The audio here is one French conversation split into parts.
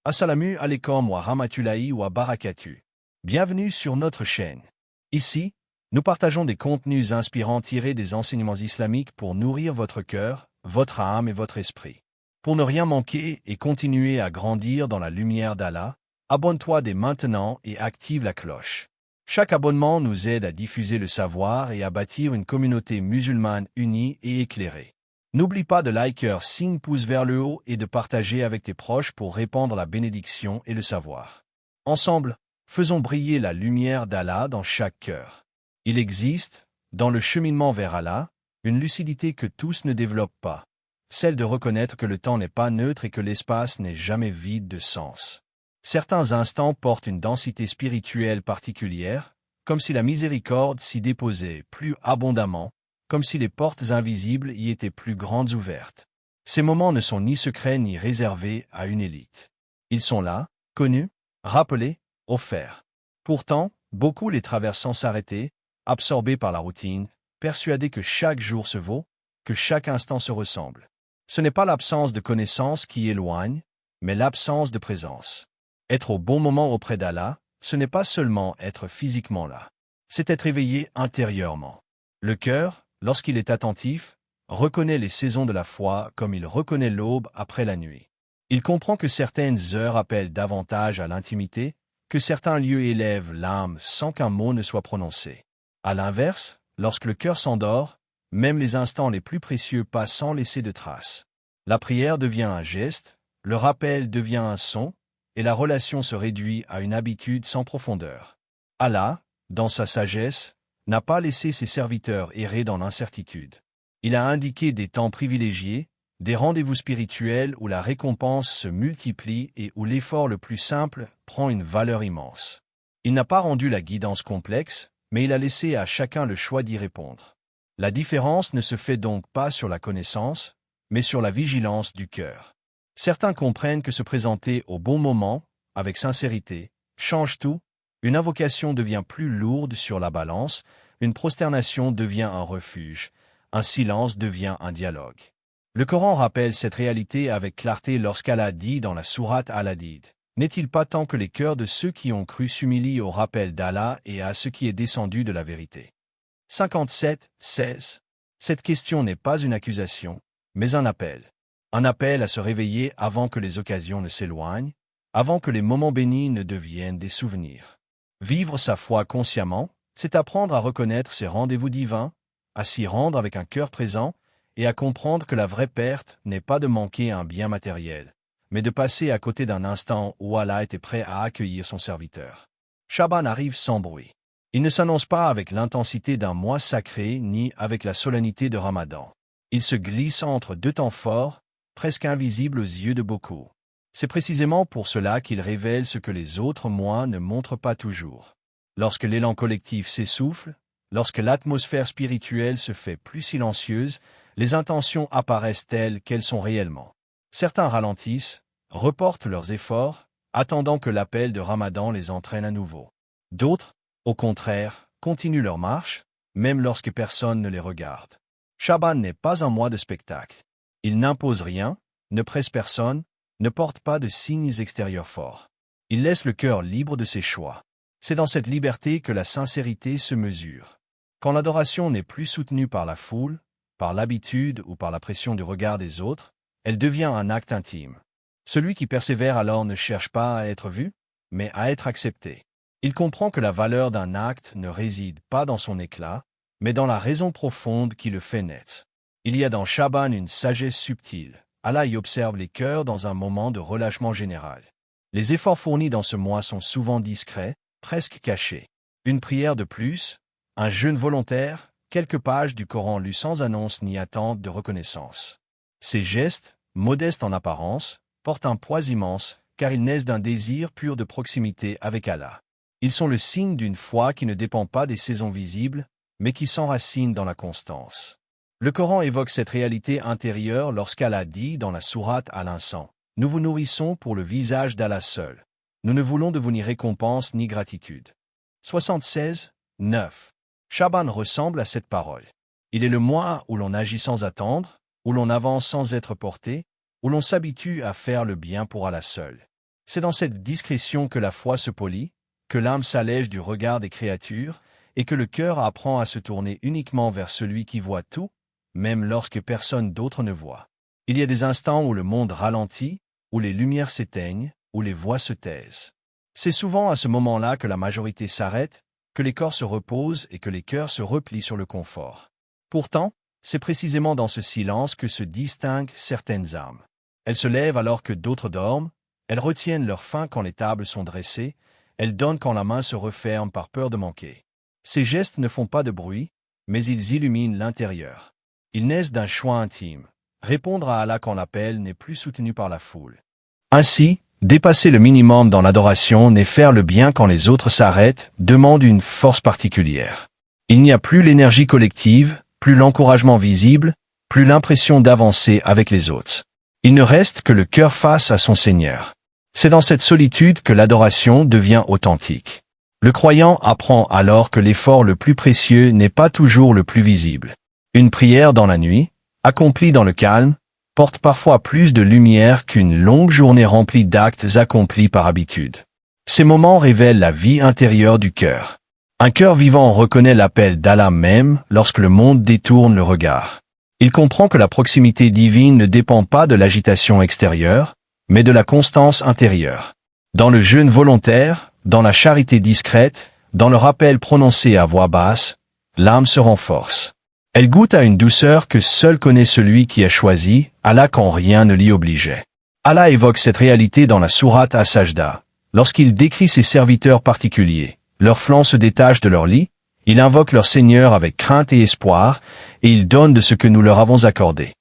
Assalamu alaikum wa rahmatullahi wa barakatuh. Bienvenue sur notre chaîne. Ici, nous partageons des contenus inspirants tirés des enseignements islamiques pour nourrir votre cœur, votre âme et votre esprit. Pour ne rien manquer et continuer à grandir dans la lumière d'Allah, abonne-toi dès maintenant et active la cloche. Chaque abonnement nous aide à diffuser le savoir et à bâtir une communauté musulmane unie et éclairée. N'oublie pas de liker, signe pouce vers le haut et de partager avec tes proches pour répandre la bénédiction et le savoir. Ensemble, faisons briller la lumière d'Allah dans chaque cœur. Il existe, dans le cheminement vers Allah, une lucidité que tous ne développent pas, celle de reconnaître que le temps n'est pas neutre et que l'espace n'est jamais vide de sens. Certains instants portent une densité spirituelle particulière, comme si la miséricorde s'y déposait plus abondamment, comme si les portes invisibles y étaient plus grandes ouvertes. Ces moments ne sont ni secrets ni réservés à une élite. Ils sont là, connus, rappelés, offerts. Pourtant, beaucoup les traversent sans s'arrêter, absorbés par la routine, persuadés que chaque jour se vaut, que chaque instant se ressemble. Ce n'est pas l'absence de connaissance qui éloigne, mais l'absence de présence. Être au bon moment auprès d'Allah, ce n'est pas seulement être physiquement là, c'est être éveillé intérieurement. Le cœur, lorsqu'il est attentif, reconnaît les saisons de la foi comme il reconnaît l'aube après la nuit. Il comprend que certaines heures appellent davantage à l'intimité, que certains lieux élèvent l'âme sans qu'un mot ne soit prononcé. À l'inverse, lorsque le cœur s'endort, même les instants les plus précieux passent sans laisser de traces. La prière devient un geste, le rappel devient un son, et la relation se réduit à une habitude sans profondeur. Allah, dans sa sagesse, n'a pas laissé ses serviteurs errer dans l'incertitude. Il a indiqué des temps privilégiés, des rendez-vous spirituels où la récompense se multiplie et où l'effort le plus simple prend une valeur immense. Il n'a pas rendu la guidance complexe, mais il a laissé à chacun le choix d'y répondre. La différence ne se fait donc pas sur la connaissance, mais sur la vigilance du cœur. Certains comprennent que se présenter au bon moment, avec sincérité, change tout. Une invocation devient plus lourde sur la balance, une prosternation devient un refuge, un silence devient un dialogue. Le Coran rappelle cette réalité avec clarté lorsqu'Allah dit dans la sourate Al-Hadid, « N'est-il pas temps que les cœurs de ceux qui ont cru s'humilient au rappel d'Allah et à ce qui est descendu de la vérité » 57-16. Cette question n'est pas une accusation, mais un appel. Un appel à se réveiller avant que les occasions ne s'éloignent, avant que les moments bénis ne deviennent des souvenirs. Vivre sa foi consciemment, c'est apprendre à reconnaître ses rendez-vous divins, à s'y rendre avec un cœur présent et à comprendre que la vraie perte n'est pas de manquer un bien matériel, mais de passer à côté d'un instant où Allah était prêt à accueillir son serviteur. Chaban arrive sans bruit. Il ne s'annonce pas avec l'intensité d'un mois sacré ni avec la solennité de Ramadan. Il se glisse entre deux temps forts, presque invisibles aux yeux de beaucoup. C'est précisément pour cela qu'il révèle ce que les autres mois ne montrent pas toujours. Lorsque l'élan collectif s'essouffle, lorsque l'atmosphère spirituelle se fait plus silencieuse, les intentions apparaissent telles qu'elles sont réellement. Certains ralentissent, reportent leurs efforts, attendant que l'appel de Ramadan les entraîne à nouveau. D'autres, au contraire, continuent leur marche, même lorsque personne ne les regarde. Chaban n'est pas un mois de spectacle. Il n'impose rien, ne presse personne, ne porte pas de signes extérieurs forts. Il laisse le cœur libre de ses choix. C'est dans cette liberté que la sincérité se mesure. Quand l'adoration n'est plus soutenue par la foule, par l'habitude ou par la pression du regard des autres, elle devient un acte intime. Celui qui persévère alors ne cherche pas à être vu, mais à être accepté. Il comprend que la valeur d'un acte ne réside pas dans son éclat, mais dans la raison profonde qui le fait naître. Il y a dans Chaban une sagesse subtile. Allah y observe les cœurs dans un moment de relâchement général. Les efforts fournis dans ce mois sont souvent discrets, presque cachés. Une prière de plus, un jeûne volontaire, quelques pages du Coran lues sans annonce ni attente de reconnaissance. Ces gestes, modestes en apparence, portent un poids immense, car ils naissent d'un désir pur de proximité avec Allah. Ils sont le signe d'une foi qui ne dépend pas des saisons visibles, mais qui s'enracine dans la constance. Le Coran évoque cette réalité intérieure lorsqu'Allah dit dans la sourate Al-Insan, « Nous vous nourrissons pour le visage d'Allah seul. Nous ne voulons de vous ni récompense ni gratitude. » 76-9. Chaban ressemble à cette parole. Il est le mois où l'on agit sans attendre, où l'on avance sans être porté, où l'on s'habitue à faire le bien pour Allah seul. C'est dans cette discrétion que la foi se polit, que l'âme s'allège du regard des créatures, et que le cœur apprend à se tourner uniquement vers celui qui voit tout, même lorsque personne d'autre ne voit. Il y a des instants où le monde ralentit, où les lumières s'éteignent, où les voix se taisent. C'est souvent à ce moment-là que la majorité s'arrête, que les corps se reposent et que les cœurs se replient sur le confort. Pourtant, c'est précisément dans ce silence que se distinguent certaines âmes. Elles se lèvent alors que d'autres dorment, elles retiennent leur faim quand les tables sont dressées, elles donnent quand la main se referme par peur de manquer. Ces gestes ne font pas de bruit, mais ils illuminent l'intérieur. Ils naissent d'un choix intime. Répondre à Allah quand l'appel n'est plus soutenu par la foule. Ainsi, dépasser le minimum dans l'adoration n'est faire le bien quand les autres s'arrêtent, demande une force particulière. Il n'y a plus l'énergie collective, plus l'encouragement visible, plus l'impression d'avancer avec les autres. Il ne reste que le cœur face à son Seigneur. C'est dans cette solitude que l'adoration devient authentique. Le croyant apprend alors que l'effort le plus précieux n'est pas toujours le plus visible. Une prière dans la nuit, accomplie dans le calme, porte parfois plus de lumière qu'une longue journée remplie d'actes accomplis par habitude. Ces moments révèlent la vie intérieure du cœur. Un cœur vivant reconnaît l'appel d'Allah même lorsque le monde détourne le regard. Il comprend que la proximité divine ne dépend pas de l'agitation extérieure, mais de la constance intérieure. Dans le jeûne volontaire, dans la charité discrète, dans le rappel prononcé à voix basse, l'âme se renforce. Elle goûte à une douceur que seul connaît celui qui a choisi Allah quand rien ne l'y obligeait. Allah évoque cette réalité dans la sourate As-Sajda. Lorsqu'il décrit ses serviteurs particuliers, leurs flancs se détachent de leur lit, il invoque leur Seigneur avec crainte et espoir, et il donne de ce que nous leur avons accordé.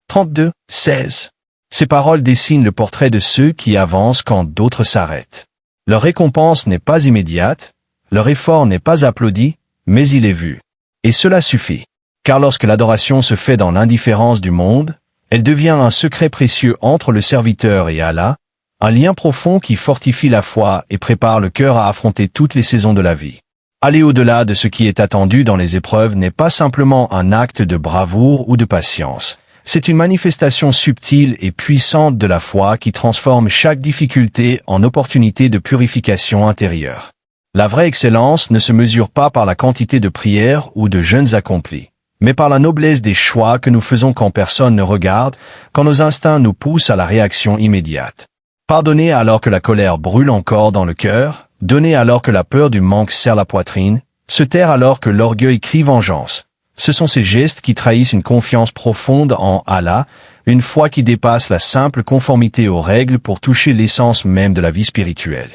32, 16. Ces paroles dessinent le portrait de ceux qui avancent quand d'autres s'arrêtent. Leur récompense n'est pas immédiate, leur effort n'est pas applaudi, mais il est vu. Et cela suffit. Car lorsque l'adoration se fait dans l'indifférence du monde, elle devient un secret précieux entre le serviteur et Allah, un lien profond qui fortifie la foi et prépare le cœur à affronter toutes les saisons de la vie. Aller au-delà de ce qui est attendu dans les épreuves n'est pas simplement un acte de bravoure ou de patience. C'est une manifestation subtile et puissante de la foi qui transforme chaque difficulté en opportunité de purification intérieure. La vraie excellence ne se mesure pas par la quantité de prières ou de jeûnes accomplis, mais par la noblesse des choix que nous faisons quand personne ne regarde, quand nos instincts nous poussent à la réaction immédiate. Pardonner alors que la colère brûle encore dans le cœur, donner alors que la peur du manque serre la poitrine, se taire alors que l'orgueil crie vengeance. Ce sont ces gestes qui trahissent une confiance profonde en Allah, une foi qui dépasse la simple conformité aux règles pour toucher l'essence même de la vie spirituelle.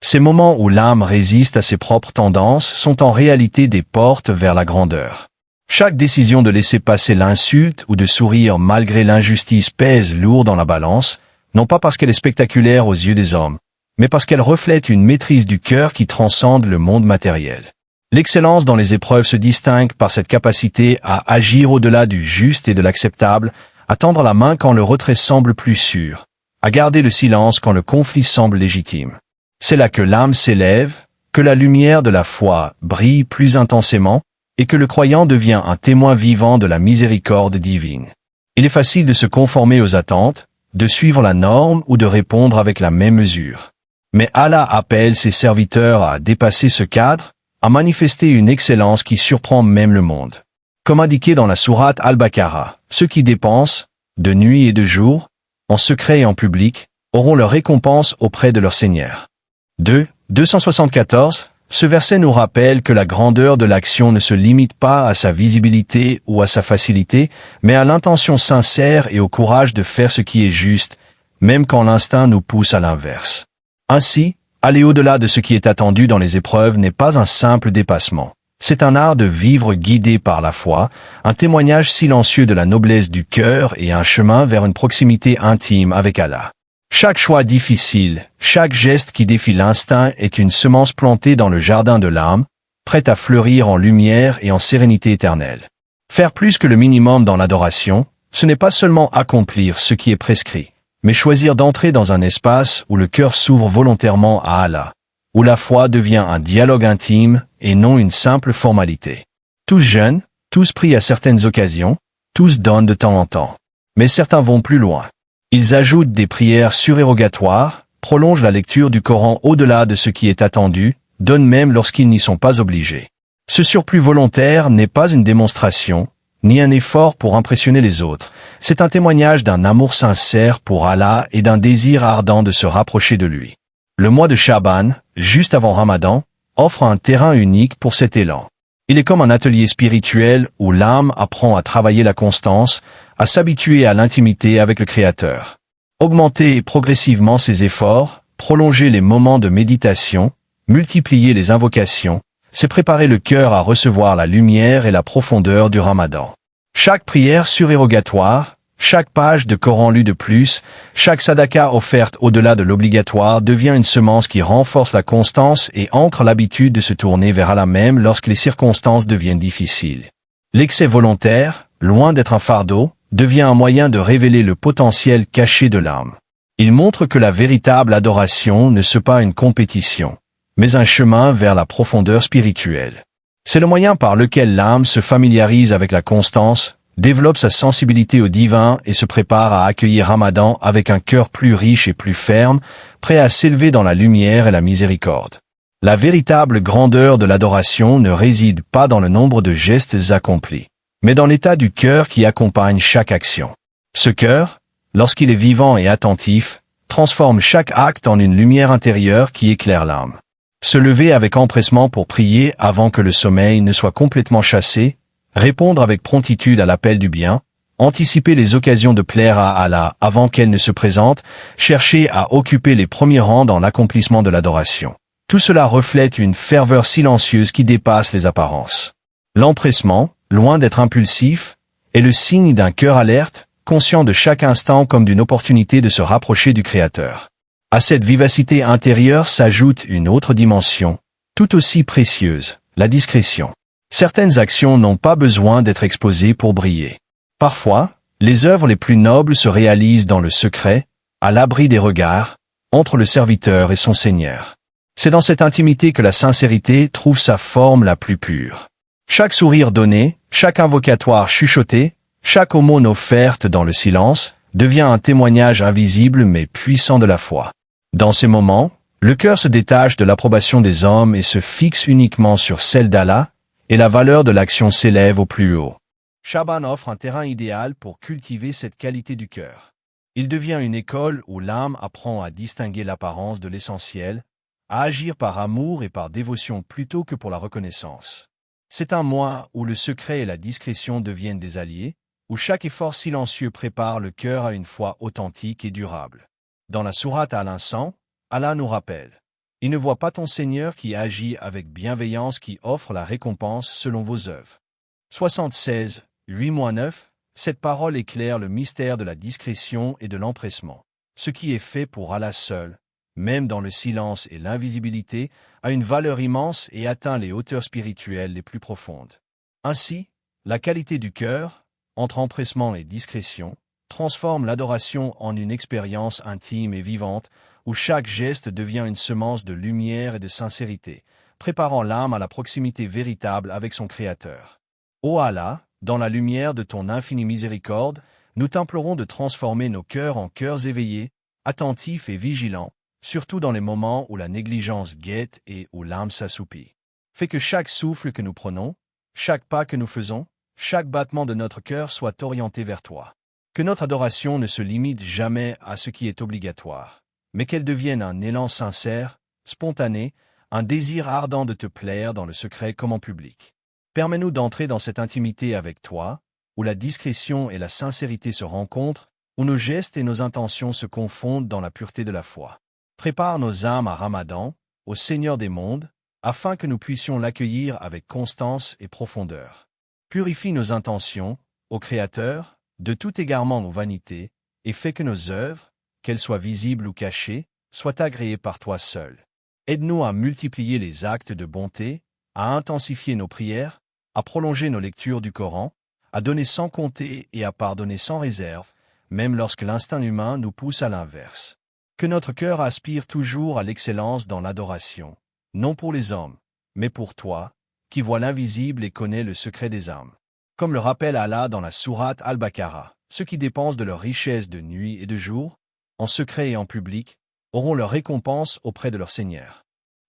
Ces moments où l'âme résiste à ses propres tendances sont en réalité des portes vers la grandeur. Chaque décision de laisser passer l'insulte ou de sourire malgré l'injustice pèse lourd dans la balance, non pas parce qu'elle est spectaculaire aux yeux des hommes, mais parce qu'elle reflète une maîtrise du cœur qui transcende le monde matériel. L'excellence dans les épreuves se distingue par cette capacité à agir au-delà du juste et de l'acceptable, à tendre la main quand le retrait semble plus sûr, à garder le silence quand le conflit semble légitime. C'est là que l'âme s'élève, que la lumière de la foi brille plus intensément, et que le croyant devient un témoin vivant de la miséricorde divine. Il est facile de se conformer aux attentes, de suivre la norme ou de répondre avec la même mesure. Mais Allah appelle ses serviteurs à dépasser ce cadre, à manifester une excellence qui surprend même le monde. Comme indiqué dans la sourate Al-Baqarah, ceux qui dépensent, de nuit et de jour, en secret et en public, auront leur récompense auprès de leur Seigneur. 274. Ce verset nous rappelle que la grandeur de l'action ne se limite pas à sa visibilité ou à sa facilité, mais à l'intention sincère et au courage de faire ce qui est juste, même quand l'instinct nous pousse à l'inverse. Ainsi, aller au-delà de ce qui est attendu dans les épreuves n'est pas un simple dépassement. C'est un art de vivre guidé par la foi, un témoignage silencieux de la noblesse du cœur et un chemin vers une proximité intime avec Allah. Chaque choix difficile, chaque geste qui défie l'instinct est une semence plantée dans le jardin de l'âme, prête à fleurir en lumière et en sérénité éternelle. Faire plus que le minimum dans l'adoration, ce n'est pas seulement accomplir ce qui est prescrit, mais choisir d'entrer dans un espace où le cœur s'ouvre volontairement à Allah, où la foi devient un dialogue intime et non une simple formalité. Tous jeûnent, tous prient à certaines occasions, tous donnent de temps en temps. Mais certains vont plus loin. Ils ajoutent des prières surérogatoires, prolongent la lecture du Coran au-delà de ce qui est attendu, donnent même lorsqu'ils n'y sont pas obligés. Ce surplus volontaire n'est pas une démonstration, ni un effort pour impressionner les autres. C'est un témoignage d'un amour sincère pour Allah et d'un désir ardent de se rapprocher de lui. Le mois de Shaban, juste avant Ramadan, offre un terrain unique pour cet élan. Il est comme un atelier spirituel où l'âme apprend à travailler la constance, à s'habituer à l'intimité avec le Créateur. Augmenter progressivement ses efforts, prolonger les moments de méditation, multiplier les invocations, c'est préparer le cœur à recevoir la lumière et la profondeur du Ramadan. Chaque prière surérogatoire, chaque page de Coran lue de plus, chaque sadaka offerte au-delà de l'obligatoire devient une semence qui renforce la constance et ancre l'habitude de se tourner vers Allah même lorsque les circonstances deviennent difficiles. L'excès volontaire, loin d'être un fardeau, devient un moyen de révéler le potentiel caché de l'âme. Il montre que la véritable adoration ne se pas une compétition, mais un chemin vers la profondeur spirituelle. C'est le moyen par lequel l'âme se familiarise avec la constance, développe sa sensibilité au divin et se prépare à accueillir Ramadan avec un cœur plus riche et plus ferme, prêt à s'élever dans la lumière et la miséricorde. La véritable grandeur de l'adoration ne réside pas dans le nombre de gestes accomplis, mais dans l'état du cœur qui accompagne chaque action. Ce cœur, lorsqu'il est vivant et attentif, transforme chaque acte en une lumière intérieure qui éclaire l'âme. Se lever avec empressement pour prier avant que le sommeil ne soit complètement chassé, répondre avec promptitude à l'appel du bien, anticiper les occasions de plaire à Allah avant qu'elles ne se présentent, chercher à occuper les premiers rangs dans l'accomplissement de l'adoration. Tout cela reflète une ferveur silencieuse qui dépasse les apparences. L'empressement, loin d'être impulsif, est le signe d'un cœur alerte, conscient de chaque instant comme d'une opportunité de se rapprocher du Créateur. À cette vivacité intérieure s'ajoute une autre dimension, tout aussi précieuse, la discrétion. Certaines actions n'ont pas besoin d'être exposées pour briller. Parfois, les œuvres les plus nobles se réalisent dans le secret, à l'abri des regards, entre le serviteur et son Seigneur. C'est dans cette intimité que la sincérité trouve sa forme la plus pure. Chaque sourire donné, chaque invocatoire chuchoté, chaque aumône offerte dans le silence, devient un témoignage invisible mais puissant de la foi. Dans ces moments, le cœur se détache de l'approbation des hommes et se fixe uniquement sur celle d'Allah, et la valeur de l'action s'élève au plus haut. Shaban offre un terrain idéal pour cultiver cette qualité du cœur. Il devient une école où l'âme apprend à distinguer l'apparence de l'essentiel, à agir par amour et par dévotion plutôt que pour la reconnaissance. C'est un mois où le secret et la discrétion deviennent des alliés, où chaque effort silencieux prépare le cœur à une foi authentique et durable. Dans la sourate Al-Insan, Allah nous rappelle: « Il ne voit pas ton Seigneur qui agit avec bienveillance qui offre la récompense selon vos œuvres. » 76, 8-9, cette parole éclaire le mystère de la discrétion et de l'empressement. Ce qui est fait pour Allah seul, même dans le silence et l'invisibilité, a une valeur immense et atteint les hauteurs spirituelles les plus profondes. Ainsi, la qualité du cœur, entre empressement et discrétion, transforme l'adoration en une expérience intime et vivante, où chaque geste devient une semence de lumière et de sincérité, préparant l'âme à la proximité véritable avec son Créateur. Ô Allah, dans la lumière de ton infinie miséricorde, nous t'implorons de transformer nos cœurs en cœurs éveillés, attentifs et vigilants, surtout dans les moments où la négligence guette et où l'âme s'assoupit. Fais que chaque souffle que nous prenons, chaque pas que nous faisons, chaque battement de notre cœur soit orienté vers toi. Que notre adoration ne se limite jamais à ce qui est obligatoire, mais qu'elle devienne un élan sincère, spontané, un désir ardent de te plaire dans le secret comme en public. Permets-nous d'entrer dans cette intimité avec toi, où la discrétion et la sincérité se rencontrent, où nos gestes et nos intentions se confondent dans la pureté de la foi. Prépare nos âmes à Ramadan, au Seigneur des mondes, afin que nous puissions l'accueillir avec constance et profondeur. Purifie nos intentions, ô Créateur, de tout égarement ou vanité, et fais que nos œuvres, qu'elles soient visibles ou cachées, soient agréées par toi seul. Aide-nous à multiplier les actes de bonté, à intensifier nos prières, à prolonger nos lectures du Coran, à donner sans compter et à pardonner sans réserve, même lorsque l'instinct humain nous pousse à l'inverse. Que notre cœur aspire toujours à l'excellence dans l'adoration, non pour les hommes, mais pour toi, qui vois l'invisible et connais le secret des âmes. Comme le rappelle Allah dans la sourate Al-Baqarah, ceux qui dépensent de leur richesse de nuit et de jour, en secret et en public, auront leur récompense auprès de leur Seigneur.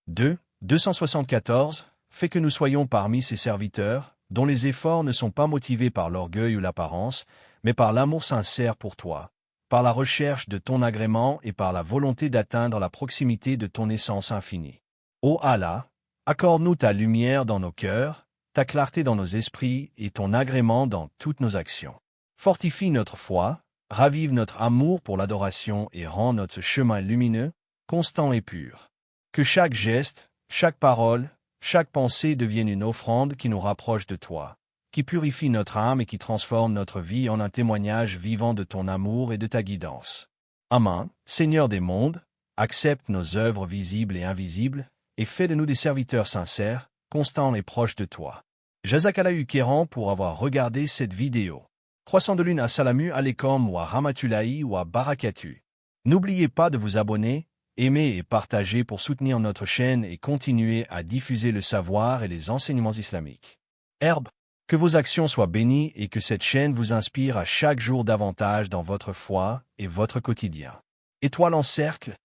274 fait que nous soyons parmi ses serviteurs, dont les efforts ne sont pas motivés par l'orgueil ou l'apparence, mais par l'amour sincère pour toi, par la recherche de ton agrément et par la volonté d'atteindre la proximité de ton essence infinie. Ô Allah, accorde-nous ta lumière dans nos cœurs, ta clarté dans nos esprits et ton agrément dans toutes nos actions. Fortifie notre foi, ravive notre amour pour l'adoration et rend notre chemin lumineux, constant et pur. Que chaque geste, chaque parole, chaque pensée devienne une offrande qui nous rapproche de toi, qui purifie notre âme et qui transforme notre vie en un témoignage vivant de ton amour et de ta guidance. Amen, Seigneur des mondes, accepte nos œuvres visibles et invisibles, et fais de nous des serviteurs sincères, constants et proches de toi. Jazakallah Kéran pour avoir regardé cette vidéo. Croissant de lune assalamu alaikum wa rahmatullahi wa barakatuh. N'oubliez pas de vous abonner, aimer et partager pour soutenir notre chaîne et continuer à diffuser le savoir et les enseignements islamiques. Herbe, que vos actions soient bénies et que cette chaîne vous inspire à chaque jour davantage dans votre foi et votre quotidien. Étoile en cercle,